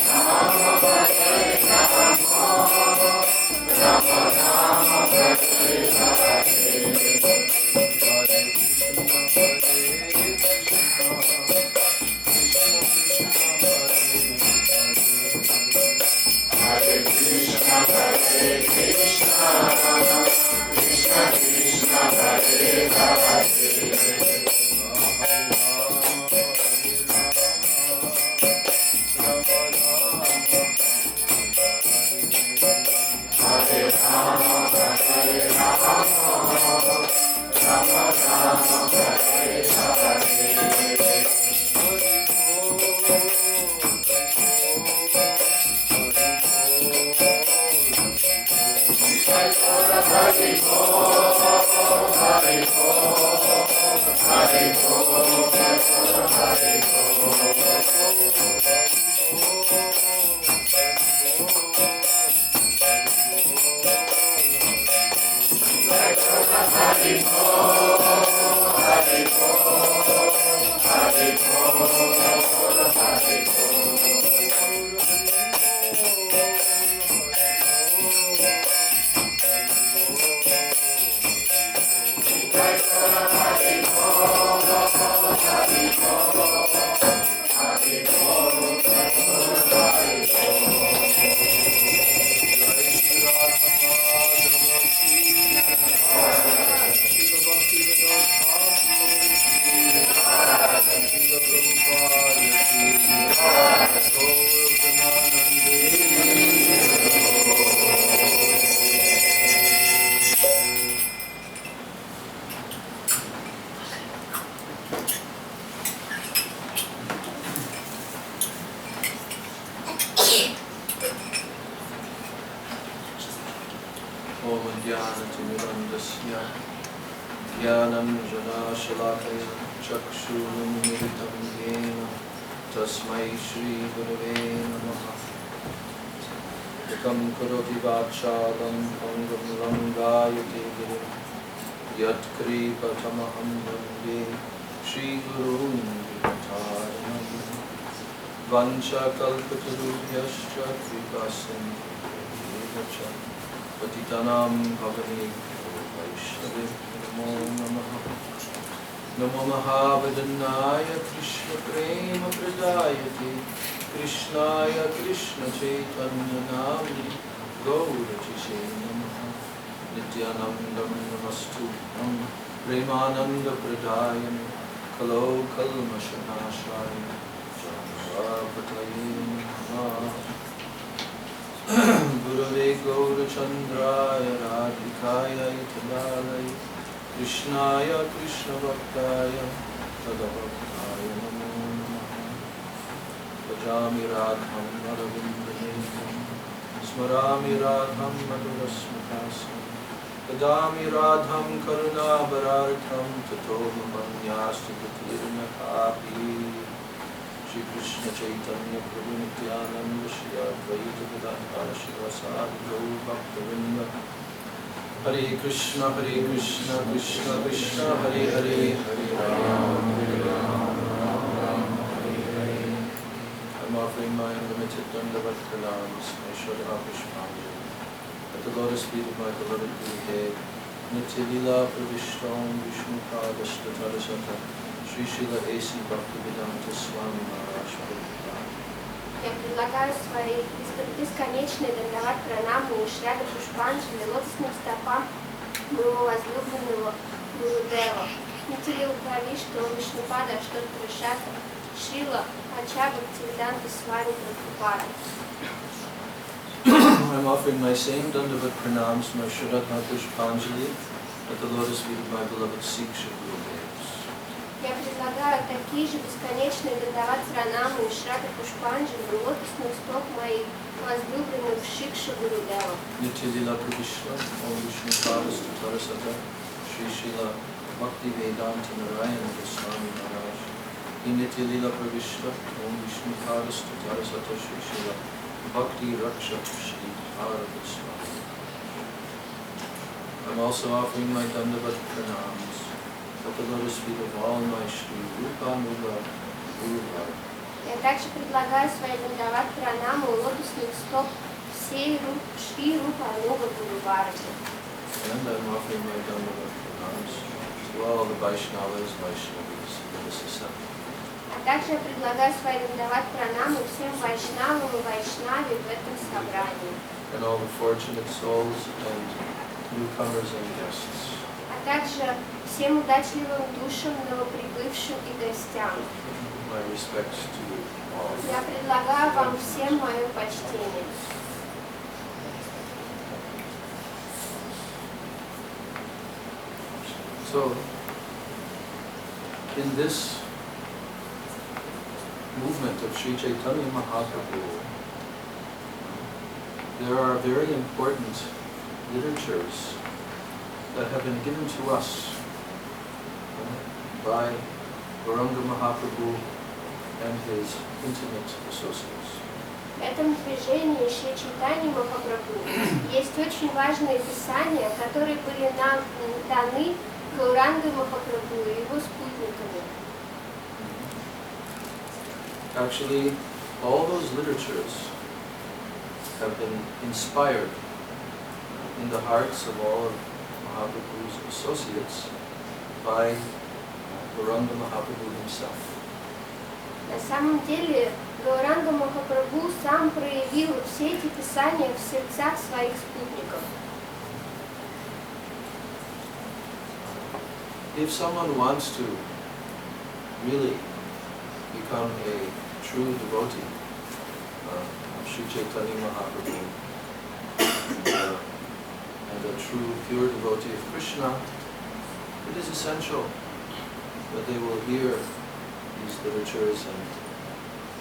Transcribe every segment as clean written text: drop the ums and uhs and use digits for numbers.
Hare Vanchakalpatarubhyascha kripasindevacha patitanam bhavanebhyo vaishnavebhyo namo namaha. Namo Mahavadannaya Krishna Prema Pradayate Krishnaya Krishna Chaitanya Namni Gaurajise Namaha. Nityanandam Namastubham Premananda Pradayane Kalo Kalmashanashaya Gurave Gaurachandraya Radhikaya Italalaya Krishnaya Krishna Bhaktaya Tadavaktaya Namo Namaha. Bhajami Radham Aravindanayam Smarami Radham Madhurasmakasam Bhajami Radham Karunabharartham Tato Manyasti Katirnakapi. Shri Krishna Chaitanya Prabhu Nityananda Shri Advaita Vedanta Shivasadi Gaur Bhaktavinda. Hare Krishna Krishna Krishna Hare Hare Hare Ram Ram Hare Hare. I'm offering my unlimited Dandavat pranams, my Shraddha Pushpanjali at the lotus feet of my beloved Guru Dev, Nitya Lila Pravishtam Vishnu Padashta Tarasata Shri Srila A.C. Bhaktivedanta Swami Maharaj. Я предлагаю свои бесконечные дандават пранамы и Шрада Пушпанджали лотосным стопам моего возлюбленного Гурудева. Нитилил Правишту Вишнупада Аштотра Шастра Шрила Ача Бхактивиданта Свами Прабхупада. I'm offering my same Dandavat pranams, my Shraddha Pushpanjali at the lotus feet of my beloved Sikh Gurudevs. Я предлагаю такие же бесконечные дандават пранамы и Шрада Пушпанджали у лотосных стоп моих возлюбленных Шикша Гурудева. Nitya Lila Pravishta Om Vishnu Padashta Tarasata Shri Srila Bhaktivedanta Narayana Goswami Maharaj. Nitya Lila Pravishta Om Vishnu Padashta Tarasata Shri Srila Bhakti Raksha Shri Hara Goswami. I'm also offering my Dandavat pranams at the lotus feet of all my Shri Rupa Nuga Guru. Я также предлагаю свои дандават пранамы у лотосных стоп всей Шри Рупа Нуга Гуру Бхарати. And I'm offering my Dandavat pranams to all the Vaishnavas, Vaishnavis in this assembly. А также я предлагаю свои дандават пранамы всем вайшнавам и вайшнаве в этом собрании. and all the fortunate souls and newcomers and guests. А также всем удачливым душам, новоприбывшим и гостям. My respects to you all. Я предлагаю вам всем мое почтение. So, in this movement of Sri Chaitanya Mahaprabhu, there are very important literatures that have been given to us by Gauranga Mahaprabhu and his intimate associates. В этом движении Шри Чайтаньи Махапрабху есть очень важные писания, которые были нам даны Гаурангой Махапрабху и его спутниками. Actually, all those literatures have been inspired in the hearts of all of Mahaprabhu's associates by Gauranga Mahaprabhu himself. На самом деле, Гауранга Махапрабху сам проявил все эти писания в сердцах своих спутников. If someone wants to really become a true devotee of Sri Chaitanya Mahaprabhu and a true pure devotee of Krishna, it is essential that they will hear these literatures and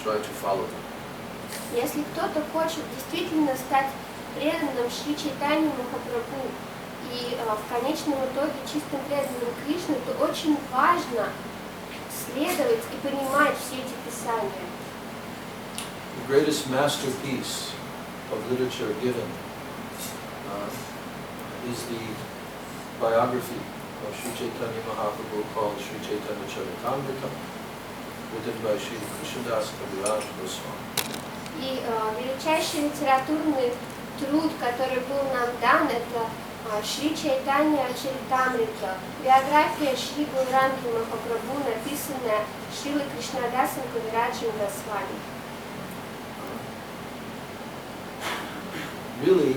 try to follow them. Если кто-то хочет действительно стать преданным Шри Чайтаньи Махапрабху и в конечном итоге чистым преданным Кришне, то очень важно следовать и понимать все эти писания. The greatest masterpiece of literature given is the biography of Sri Chaitanya Mahaprabhu called Sri Chaitanya Charitamrita, written by Sri Krishnadas Kaviraj Goswami. И величайший литературный труд, который был нам дан, это Шри Чайтанья Чаритамрита, биография Шри Гауранги Махапрабху, написанная Шрилой Кришнадасом Кавираджем Госвами. Really,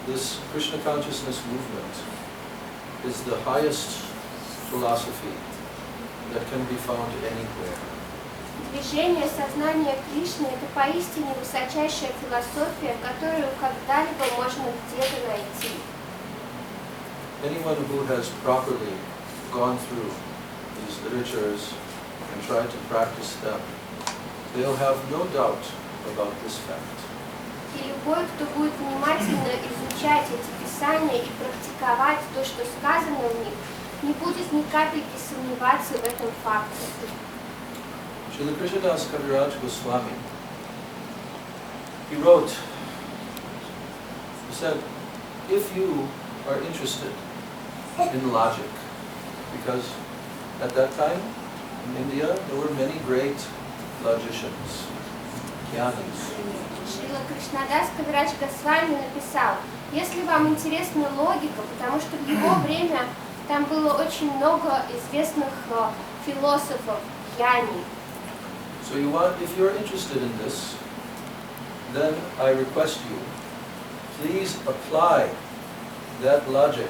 this Krishna consciousness movement is the highest philosophy that can be found anywhere. Движение сознания Кришны – это поистине высочайшая философия, которую когда-либо можно где-то найти. Anyone who has properly gone through these literatures and tried to practice them, they'll have no doubt about this fact. И любой, кто будет внимательно изучать эти писания и практиковать то, что сказано в них, не будет ни капельки сомневаться в этом факте. Srila Krishnadas Kaviraj Goswami, he wrote, he said, if you are interested in logic, because at that time in India there were many great logicians, jnanis. Шрила Кришнадас Кавирадж Госвами написал, если вам интересна логика, потому что в его время там было очень много известных философов, гьяни. So if you're interested in this, then I request you, please apply that logic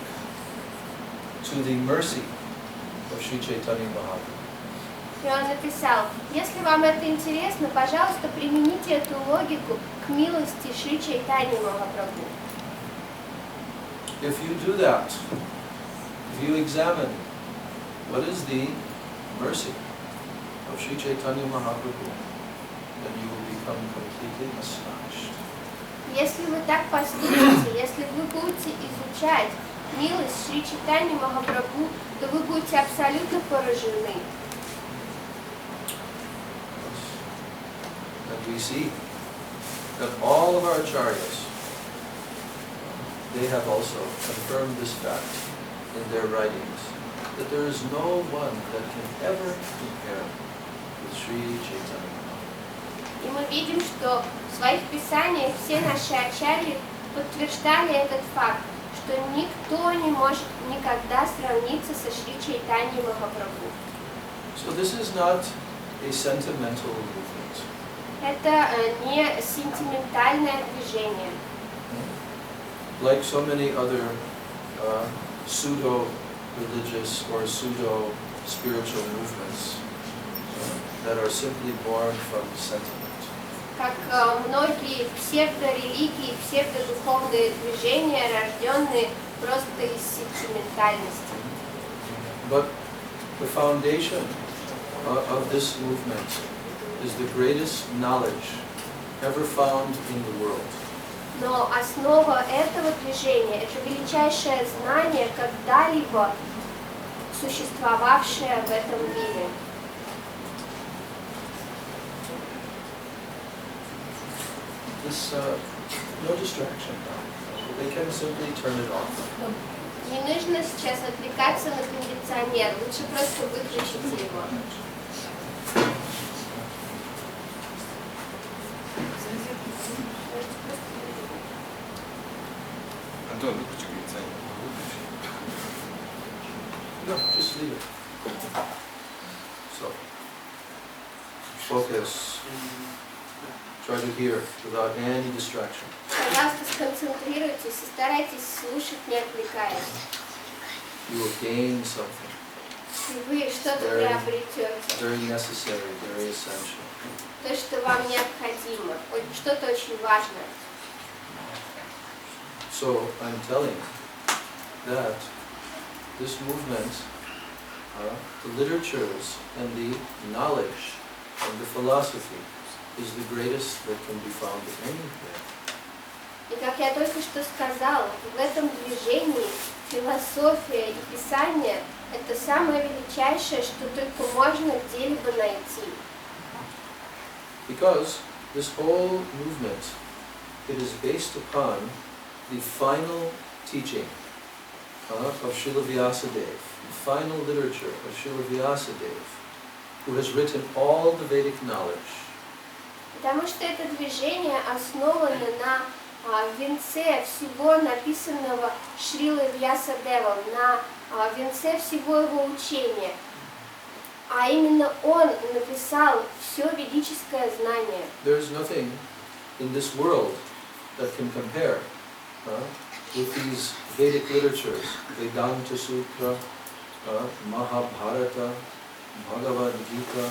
to the mercy of Sri Chaitanya Mahaprabhu. И он написал, если вам это интересно, пожалуйста, примените эту логику к милости Шри Чайтаньи Махапрабху. If you do that, if you examine what is the mercy of Sri Chaitanya Mahaprabhu, then you will become completely astonished. Если вы так поступите, если вы будете изучать милость Шри Чайтаньи Махапрабху, то вы будете абсолютно поражены. And we see that all of our acharyas, they have also confirmed this fact in their writings, that there is no one that can ever compare with Sri Chaitanya Mahaprabhu. И мы видим, что в своих писаниях все наши ачарьи подтверждали этот факт, что никто не может никогда сравниться со Шри Чайтаньей Махапрабху. So this is not a sentimental movement. Это не сентиментальное движение. like so many other pseudo-religious or pseudo-spiritual movements that are simply born from sentiment. Как многие псевдорелигии, псевдодуховные движения, рожденные просто из сентиментальности. But the foundation of this movement is the greatest knowledge ever found in the world. Но основа этого движения – это величайшее знание, когда-либо существовавшее в этом мире. This, no distraction. They can simply turn it off. Не нужно сейчас отвлекаться на кондиционер, лучше просто выключить его. Антон, выключи кондиционер. No, just leave it. So, focus. Try to hear without any distraction. Пожалуйста, сконцентрируйтесь и старайтесь слушать, не отвлекаясь. You will gain something И вы что-то приобретете. very necessary, very essential. То, что вам необходимо, что-то очень важное. So I'm telling that this movement, the literatures and the knowledge and the philosophy is the greatest that can be found anywhere. И как я только что сказала, в этом движении философия и писание – это самое величайшее, что только можно где-либо найти. Because this whole movement, it is based upon the final teaching of Srila Vyasadeva, the final literature of Srila Vyasadeva, who has written all the Vedic knowledge. Потому что это движение основано на венце всего написанного Шрилой Вьясадевом, на венце всего его учения. А именно он написал все ведическое знание. There is nothing in this world that can compare with these Vedic literatures, Vedanta Sutra, Mahabharata, Bhagavad Gita,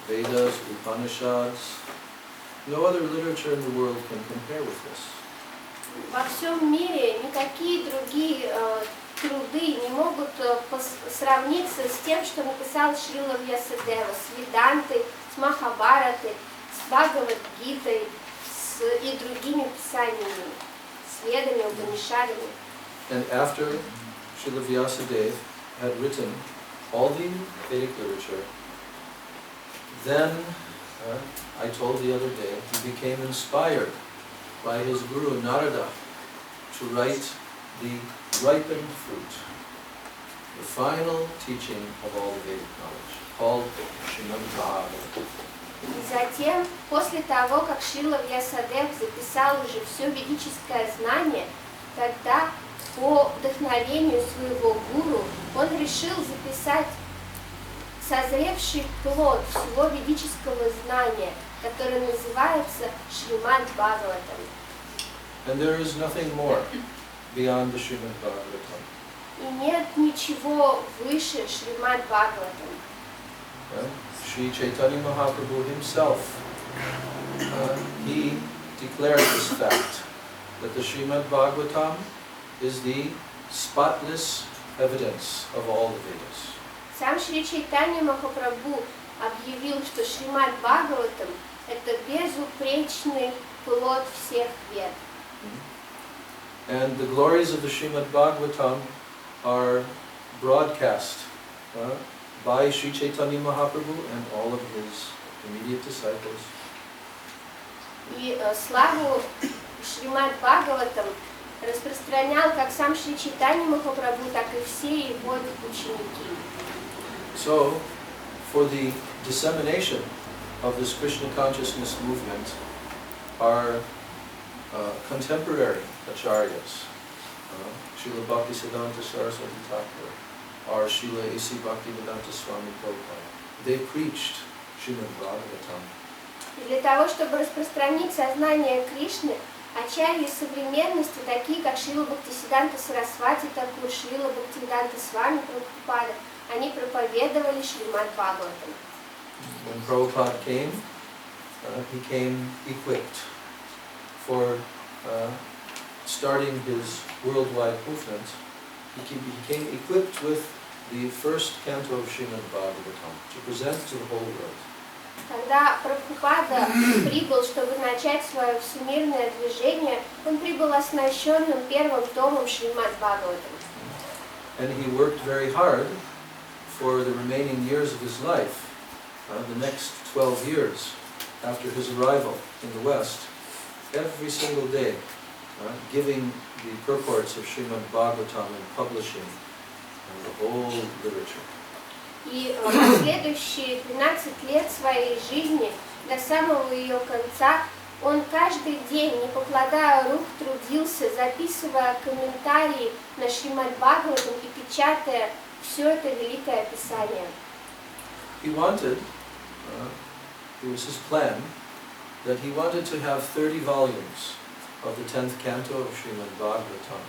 Vedas, Upanishads. No other literature in the world can compare with this. Во всем мире никакие другие труды не могут сравниться с тем, что написал Шрила Вьясадева, с Ведантой, с Махабхаратой, с Бхагавад-гитой и другими писаниями, с Ведами, Упанишадами. And after Srila Vyasadeva had written all the Vedic literature, then, I told the other day, he became inspired by his guru Narada to write the ripened fruit, the final teaching of all the Vedic knowledge, called Srimad Bhagavatam. И затем, после того, как Шрила Вьясадев записал уже все ведическое знание, тогда по вдохновению своего гуру он решил записать созревший плод всего ведического знания, который называется Шримад Бхагаватам. And there is nothing more beyond the Srimad Bhagavatam. И нет ничего выше Шримад Бхагаватам. Sri Chaitanya Mahaprabhu himself, he declared this fact, that the Srimad Bhagavatam is the spotless evidence of all the Vedas. Сам Шри Чайтанья Махапрабху объявил, что Шримад Бхагаватам – это безупречный плод всех вед. And the glories of the Srimad Bhagavatam are broadcast by Sri Chaitanya Mahaprabhu and all of his immediate disciples. И славу Шримад Бхагаватам распространял как сам Шри Чайтанья Махапрабху, так и все его ученики. So, for the dissemination of this Krishna consciousness movement, our contemporary acharyas, Srila Bhaktisiddhanta Saraswati Thakur, or Srila A.C. Bhaktivedanta Swami Prabhupada, they preached Srimad Bhagavatam. И для того, чтобы распространить сознание Кришны, Ачарьи современности, такие как Шрила Бхактисиданта Сарасвати Такур, Шрила Бхактивиданта Свами Прабхупада, они проповедовали Шримад Бхагаватам. When Prabhupada came, he came equipped for starting his worldwide movement. He came equipped with the first canto of Srimad Bhagavatam to present to the whole world. Когда Прабхупада прибыл, чтобы начать свое всемирное движение, он прибыл оснащенным первым томом Шримад Бхагаватам. And he worked very hard for the remaining years of his life, the next 12 years after his arrival in the West, every single day, giving the purports of Srimad Bhagavatam and publishing the whole literature. И последующие 12 лет своей жизни, до самого ее конца, он каждый день, не покладая рук, трудился, записывая комментарии на Шримад Бхагаватам и печатая все это великое писание. He wanted, it was his plan, that he wanted to have 30 volumes of the 10th canto of Srimad Bhagavatam.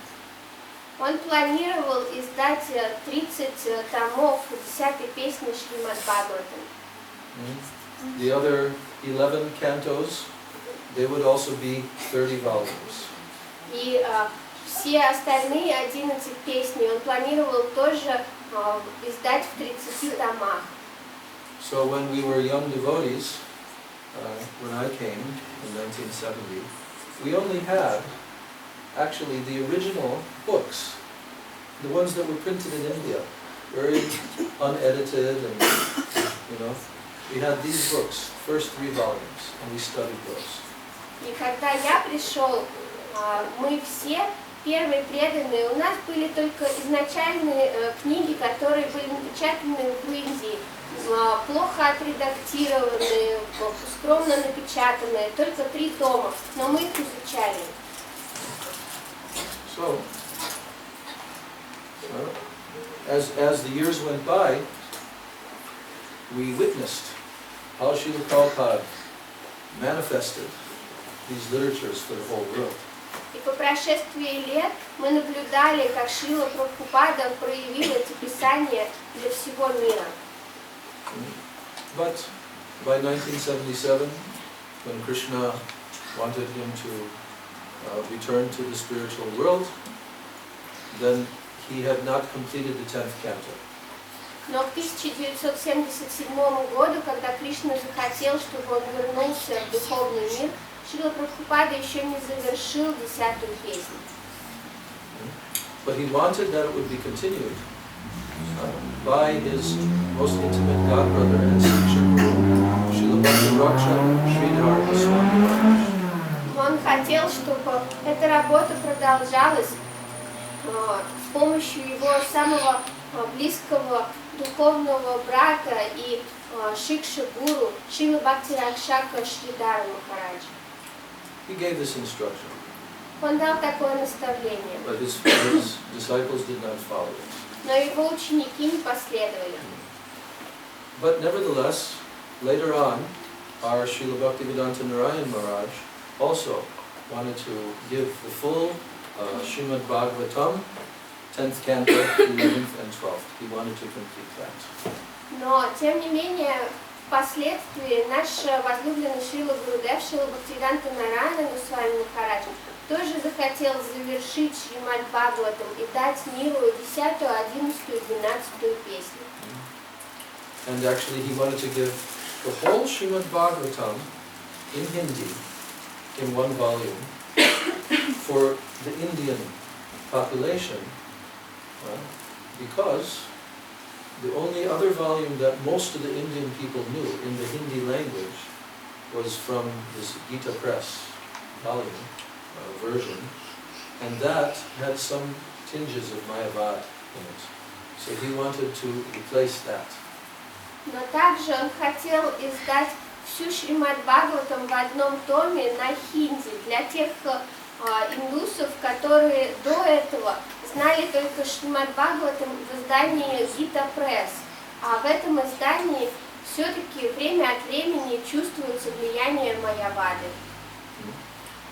Он планировал издать 30 томов 10-й песни Шримад Бхагаватам. The other 11 cantos, they would also be 30 volumes. И все остальные 11 песней он планировал тоже издать в 30 томах. So when we were young devotees, when I came in 1970, we only had actually the original books, the ones that were printed in India, very unedited, and we had these books, first 3 volumes, and we studied those. И когда я пришел, мы все первые преданные, у нас были только изначальные книги, которые были напечатаны в Индии, плохо отредактированные, скромно напечатанные, только 3 тома, но мы их изучали. So, as the years went by, we witnessed how Srila Prabhupada manifested these literatures for the whole world. И по прошествии лет мы наблюдали, как Шрила Прабхупада проявил эти писания для всего мира. But by 1977, when Krishna wanted him to return to the spiritual world, then he had not completed the 10th canto. Но к 1977 году, когда Кришна захотел, чтобы он вернулся в духовный мир, Шрила Прабхупада еще не завершил 10-ю песню. But he wanted that it would be continued by his most intimate godbrother and Shiksha Guru, Srila Bhakti Sridhar Swami BV. Он хотел, чтобы эта работа продолжалась с помощью его самого близкого духовного брата и Шикша-гуру Шрила Бхакти Сридхара Махараджа. He gave this instruction, Он дал такое наставление, but his disciples did not follow it. но его ученики не последовали. But nevertheless, later on, our Srila Bhaktivedanta Narayan Maharaj also wanted to give the full Srimad Bhagavatam, 10th canto, 11th and 12th. He wanted to complete that. Но, тем не менее, впоследствии наш возлюбленный Шрила Гурудев, Шрила Бхактивиданта Нараяна Свами Махараджа, тоже захотел завершить Шримад Бхагаватам и дать миру 10-ю, 11-ю и 12-ю песни. And actually he wanted to give the whole Srimad Bhagavatam in Hindi in one volume for the Indian population, because the only other volume that most of the Indian people knew in the Hindi language was from this Gita Press volume, version, and that had some tinges of Mayavad in it. So he wanted to replace that. Но также он хотел издать всю Шримад Бхагаватам в одном томе на хинди для тех индусов, которые до этого знали только Шримад Бхагаватам в издании Gita Press, а в этом издании все-таки время от времени чувствуется влияние Майявады.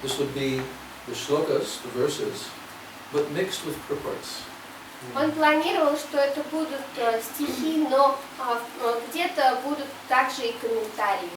This would be the shlokas, the verses, but mixed with purports. Он планировал, что это будут стихи, но где-то будут также и комментарии.